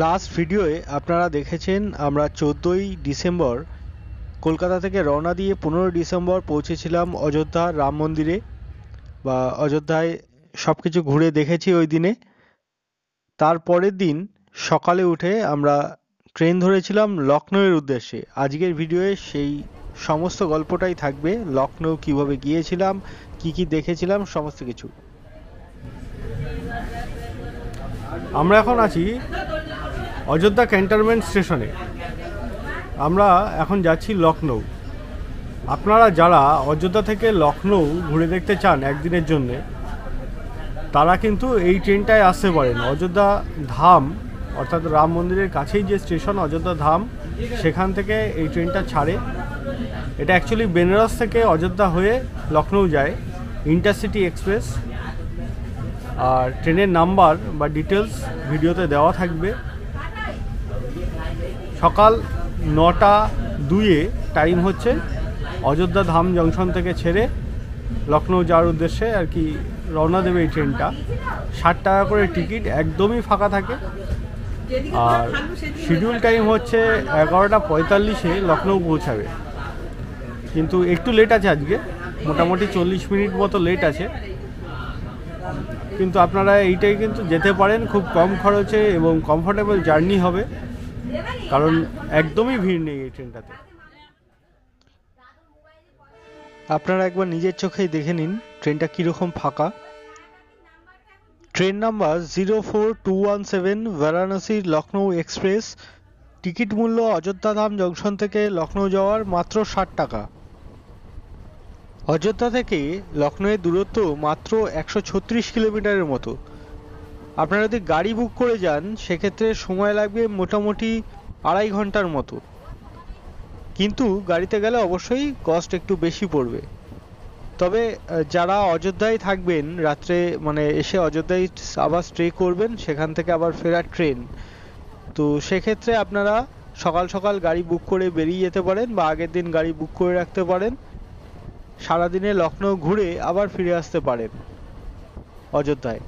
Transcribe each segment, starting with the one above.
Last ভিডিওয়ে আপনারা দেখেছেন আমরা 14ই ডিসেম্বর কলকাতা থেকে রওনা দিয়ে 15 ডিসেম্বর পৌঁছেছিলাম অযোধ্যা রাম মন্দিরে বা অযোধ্যায় সব কিছু ঘুরে দেখেছি ওই দিনে। তারপরের দিন সকালে উঠে আমরা ট্রেন ধরেছিলাম লখনউয়ের উদ্দেশ্যে। আজকের ভিডিওয়ে সেই সমস্ত গল্পটাই থাকবে, লখনউ কিভাবে গিয়েছিলাম, কি কি দেখেছিলাম, সমস্ত কিছু। আমরা এখন আছি অযোধ্যা ক্যান্টনমেন্ট স্টেশনে। আমরা এখন যাচ্ছি লখনউ। আপনারা যারা অযোধ্যা থেকে লখনউ ঘুরে দেখতে চান একদিনের জন্যে, তারা কিন্তু এই ট্রেনটায় আসতে পারেন। অযোধ্যা ধাম অর্থাৎ রাম মন্দিরের কাছেই যে স্টেশন অযোধ্যা ধাম, সেখান থেকে এই ট্রেনটা ছাড়ে। এটা অ্যাকচুয়ালি বেনারস থেকে অযোধ্যা হয়ে লখনউ যায়, ইন্টারসিটি এক্সপ্রেস। আর ট্রেনের নাম্বার বা ডিটেলস ভিডিওতে দেওয়া থাকবে। সকাল 9:02 টাইম হচ্ছে। অযোধ্যা ধাম জংশন থেকে ছেড়ে লখনউ যাওয়ার উদ্দেশ্যে আর কি রওনা দেবে এই ট্রেনটা। 60 টাকা করে টিকিট, একদমই ফাঁকা থাকে। আর শিডিউল টাইম হচ্ছে 11:45 লখনউ পৌঁছাবে, কিন্তু একটু লেট আছে আজকে, মোটামুটি 40 মিনিট মতো লেট আছে। কিন্তু আপনারা এইটাই কিন্তু যেতে পারেন, খুব কম খরচে এবং কমফোর্টেবল জার্নি হবে, কারণ একদমই ভিড় নেই এই ট্রেনটাতে। আপনারা একবার নিজের চোখেই দেখে নিন ট্রেনটা কীরকম ফাঁকা। Train number 04217 Varanasi Lucknow express. Ticket মূল্য অযোধ্যা ধাম জংশন থেকে লখনউ যাওয়ার মাত্র 60 টাকা। অযোধ্যা থেকে লখনউয়ের দূরত্ব মাত্র 136 কিলোমিটারের মতো। আপনারা যদি গাড়ি বুক করে যান সেক্ষেত্রে সময় লাগবে মোটামুটি 2.5 ঘন্টার মতো, কিন্তু গাড়িতে গেলে অবশ্যই কস্ট একটু বেশি পড়বে। তবে যারা অযোধ্যায় থাকবেন রাত্রে, মানে এসে অযোধ্যায় আবার স্টে করবেন, সেখান থেকে আবার ফেরার ট্রেন, তো সেক্ষেত্রে আপনারা সকাল সকাল গাড়ি বুক করে বেরিয়ে যেতে পারেন বা আগের দিন গাড়ি বুক করে রাখতে পারেন। সারাদিনে লখনউ ঘুরে আবার ফিরে আসতে পারেন অযোধ্যায়।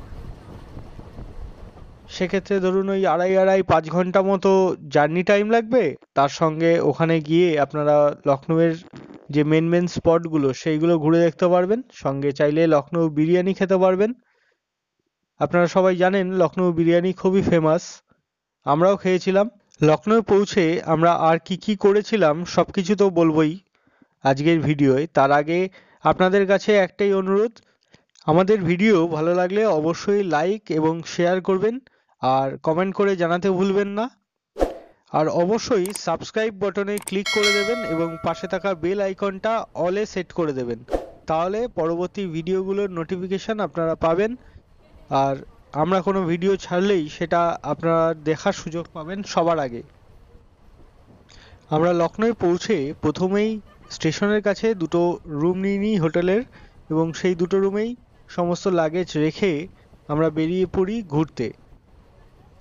সেক্ষেত্রে ধরুন ওই 2.5 ঘন্টা মতো জার্নি টাইম লাগবে। তার সঙ্গে ওখানে গিয়ে আপনারা লখনউয়ের যে মেন স্পটগুলো সেইগুলো ঘুরে দেখতে পারবেন। সঙ্গে চাইলে লখনউ বিরিয়ানি খেতে পারবেন। আপনারা সবাই জানেন লখনউ বিরিয়ানি খুবই ফেমাস, আমরাও খেয়েছিলাম। লখনউ পৌঁছে আমরা আর কি কি করেছিলাম সব কিছু তো বলবোই আজকের ভিডিওয়। তার আগে আপনাদের কাছে একটাই অনুরোধ, আমাদের ভিডিও ভালো লাগলে অবশ্যই লাইক এবং শেয়ার করবেন, আর কমেন্ট করে জানাতে ভুলবেন না। আর অবশ্যই সাবস্ক্রাইব বাটনে ক্লিক করে দেবেন এবং পাশে থাকা বেল আইকনটা অলে সেট করে দেবেন, তাহলে পরবর্তী ভিডিওগুলোর নোটিফিকেশন আপনারা পাবেন। আর আমরা কোনো ভিডিও ছাড়লেই সেটা আপনারা দেখার সুযোগ পাবেন সবার আগে। আমরা লখনউ পৌঁছে প্রথমেই স্টেশনের কাছে দুটো রুম নিয়ে নিই হোটেলের, এবং সেই দুটো রুমেই সমস্ত লাগেজ রেখে আমরা বেরিয়ে পড়ি ঘুরতে।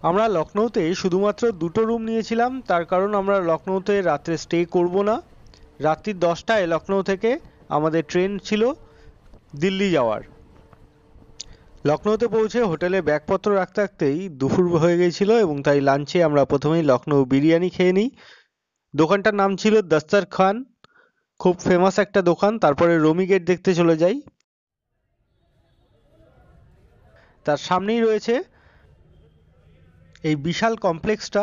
আমরা লখনউতে শুধুমাত্র দুটো রুম নিয়েছিলাম, তার কারণ আমরা লখনউতে রাত্রে স্টে করব না। রাত্রি 10টায় লখনউ থেকে আমাদের ট্রেন ছিল দিল্লি যাওয়ার। লখনউতে পৌঁছে হোটেলে ব্যাগপত্র রাখতে রাখতেই দুপুর হয়ে গিয়েছিল, এবং তাই লাঞ্চে আমরা প্রথমেই লখনউ বিরিয়ানি খেয়ে নিই। দোকানটার নাম ছিল দস্তরখান, খুব ফেমাস একটা দোকান। তারপরে রমি গেট দেখতে চলে যাই, তার সামনেই রয়েছে এই বিশাল কমপ্লেক্সটা,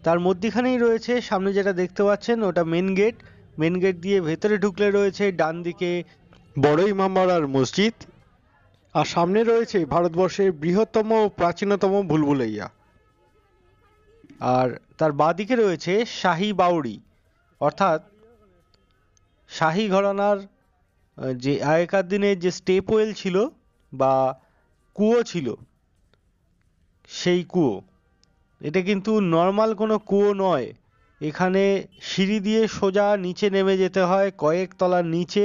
তার মধ্যিখানেই রয়েছে সামনে যেটা দেখতে পাচ্ছেন ওটা মেন গেট। মেন গেট দিয়ে ভেতরে ঢুকলে রয়েছে ডান দিকে বড় ইমামবাড়ার মসজিদ, আর সামনে রয়েছে ভারতবর্ষের বৃহত্তম ও প্রাচীনতম ভুলভুলাইয়া। আর তার বাঁদিকে রয়েছে শাহী বাউরি, অর্থাৎ শাহী ঘরানার যে আগেকার দিনে যে স্টেপ ওয়েল ছিল বা কুয়ো ছিল, সেই কুয়ো। এটা কিন্তু নর্মাল কোনো কুয়ো নয়, এখানে সিঁড়ি দিয়ে সোজা নিচে নেমে যেতে হয়, কয়েক তলার নিচে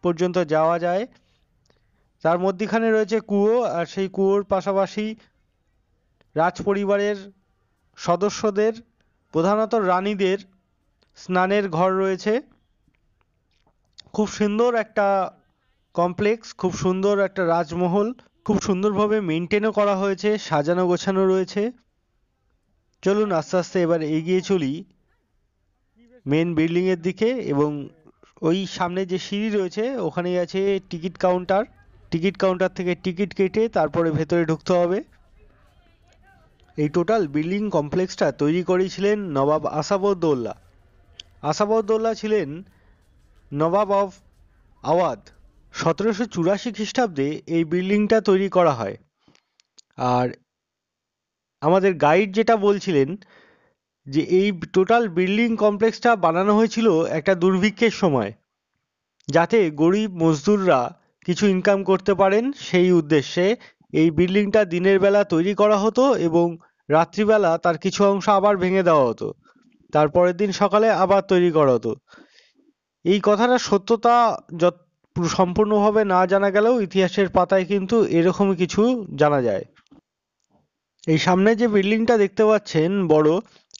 পর্যন্ত যাওয়া যায়। তার মধ্যিখানে রয়েছে কুয়ো, আর সেই কুয়োর পাশাপাশি রাজ পরিবারের সদস্যদের, প্রধানত রানীদের স্নানের ঘর রয়েছে। খুব সুন্দর একটা কমপ্লেক্স, খুব সুন্দর একটা রাজমহল, খুব সুন্দরভাবে মেনটেনও করা হয়েছে, সাজানো গোছানো রয়েছে। চলুন আস্তে আস্তে এবার এগিয়ে চলি মেন বিল্ডিং এর দিকে, এবং ওই সামনে যে সিঁড়ি রয়েছে ওখানেই আছে টিকিট কাউন্টার। টিকিট কাউন্টার থেকে টিকিট কেটে তারপরে ভেতরে ঢুকতে হবে। এই টোটাল বিল্ডিং কমপ্লেক্সটা তৈরি করেছিলেন নবাব আসাবউদ্দৌলা। আসাবউদ্দৌলা ছিলেন নবাব অফ আওয়াধ। 1784 খ্রিস্টাব্দে এই বিল্ডিংটা তৈরি করা হয়। আর আমাদের গাইড যেটা বলছিলেন যে এই টোটাল বিল্ডিং কমপ্লেক্সটা বানানো হয়েছিল একটা দুর্ভিক্ষের সময়, যাতে গরিব মজদুররা কিছু ইনকাম করতে পারেন সেই উদ্দেশ্যে এই বিল্ডিংটা দিনের বেলা তৈরি করা হতো এবং রাত্রিবেলা তার কিছু অংশ আবার ভেঙে দেওয়া হতো, তারপরের দিন সকালে আবার তৈরি করা হতো। এই কথাটা সত্যতা সম্পূর্ণভাবে না জানা গেলেও ইতিহাসের পাতায় কিন্তু এরকমই কিছু জানা যায়। এই সামনে যে বিল্ডিংটা দেখতে পাচ্ছেন বড়,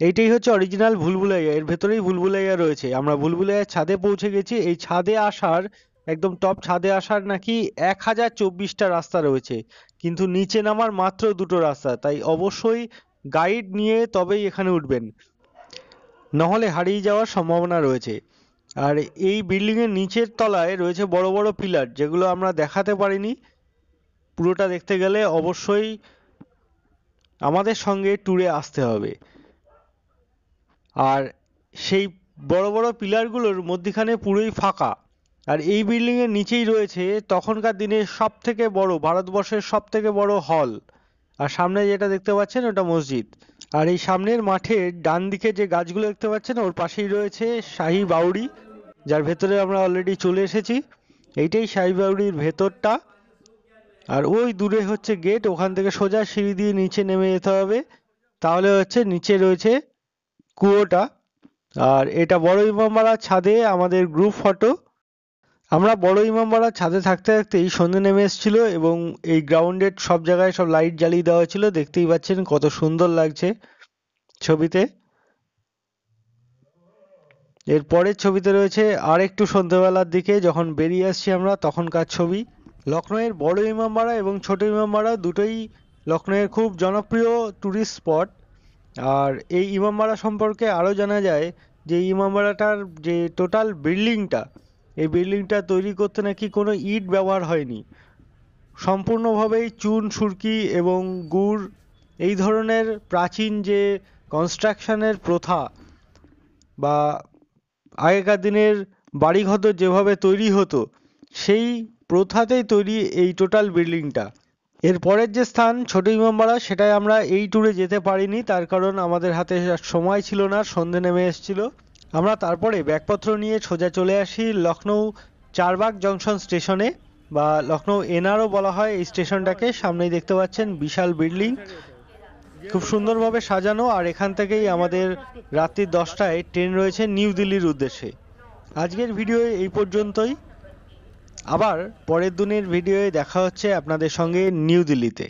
এইটাই হচ্ছে অরিজিনাল ভুলভুলাইয়া। এর ভেতরেই ভুলভুলাইয়া রয়েছে। আমরা ভুলভুলাইয়ার ছাদে পৌঁছে গেছি। এই ছাদে আসার একদম টপ ছাদে আসার নাকি 1024টা রাস্তা রয়েছে, কিন্তু নিচে নামার মাত্র 2টো রাস্তা। তাই অবশ্যই গাইড নিয়ে তবেই এখানে উঠবেন, নাহলে হারিয়ে যাওয়ার সম্ভাবনা রয়েছে। আর এই বিল্ডিং এর নিচের তলায় রয়েছে বড় বড় পিলার, যেগুলো আমরা দেখাতে পারিনি। পুরোটা দেখতে গেলে অবশ্যই আমাদের সঙ্গে ট্যুরে আসতে হবে। আর সেই বড় বড় পিলারগুলোর মধ্যিখানে পুরোই ফাঁকা। আর এই বিল্ডিং এর নিচেই রয়েছে তখনকার দিনের সব থেকে বড়, ভারতবর্ষের সব থেকে বড় হল। আর সামনে যেটা দেখতে পাচ্ছেন ওটা মসজিদ। আর এই সামনের মাঠের ডান দিকে যে গাছগুলো দেখতে পাচ্ছেন ওর পাশেই রয়েছে শাহী বাউরি, যার ভেতরে আমরা অলরেডি চলে এসেছি। এইটাই শাহী বাউরির ভেতরটা। আর ওই দূরে হচ্ছে গেট, ওখান থেকে সোজা সিঁড়ি দিয়ে নিচে নেমে যেতে হবে। তাহলে হচ্ছে নিচে রয়েছে কুয়োটা। আর এটা বড় ইমামবাড়ার ছাদে আমাদের গ্রুপ ফটো। আমরা বড় ইমামবাড়ার ছাদে থাকতে থাকতেই সন্ধ্যে নেমে এসেছিল এবং এই গ্রাউন্ডের সব জায়গায় সব লাইট জ্বালিয়ে দেওয়া ছিল। দেখতেই পাচ্ছেন কত সুন্দর লাগছে ছবিতে। এর পরের ছবিতে রয়েছে আর একটু সন্ধ্যেবেলার দিকে যখন বেরিয়ে আসছি আমরা তখনকার ছবি। লখনউয়ের বড় ইমামবাড়া এবং ছোট ইমামবাড়া দুটোই লখনউয়ের খুব জনপ্রিয় ট্যুরিস্ট স্পট। আর এই ইমামবাড়া সম্পর্কে আরও জানা যায় যে ইমামবাড়াটার যে টোটাল বিল্ডিংটা, এই বিল্ডিংটা তৈরি করতে নাকি কোনো ইট ব্যবহার হয়নি, সম্পূর্ণভাবেই চুন, সুরকি এবং গুড়, এই ধরনের প্রাচীন যে কনস্ট্রাকশনের প্রথা বা আগেকার দিনের বাড়িঘর যেভাবে তৈরি হতো সেই প্রথাতেই তৈরি এই টোটাল বিল্ডিংটা। এর পরের যে স্থান ছোট ইমামবাড়া, সেটাই আমরা এই ট্যুরে যেতে পারিনি, তার কারণ আমাদের হাতে সময় ছিল না, সন্ধে নেমে এসেছিল। আমরা তারপরে ব্যাগপত্র নিয়ে সোজা চলে আসি লখনউ চারবাগ জংশন স্টেশনে, বা লখনউ এনআরও বলা হয় এই স্টেশনটাকে। সামনেই দেখতে পাচ্ছেন বিশাল বিল্ডিং, খুব সুন্দরভাবে সাজানো। আর এখান থেকেই আমাদের রাত্রি 10টায় ট্রেন রয়েছে নিউ দিল্লির উদ্দেশ্যে। আজকের ভিডিও এই পর্যন্তই। আবার পরের দিনের ভিডিওয়ে দেখা হচ্ছে আপনাদের সঙ্গে নিউ দিল্লিতে।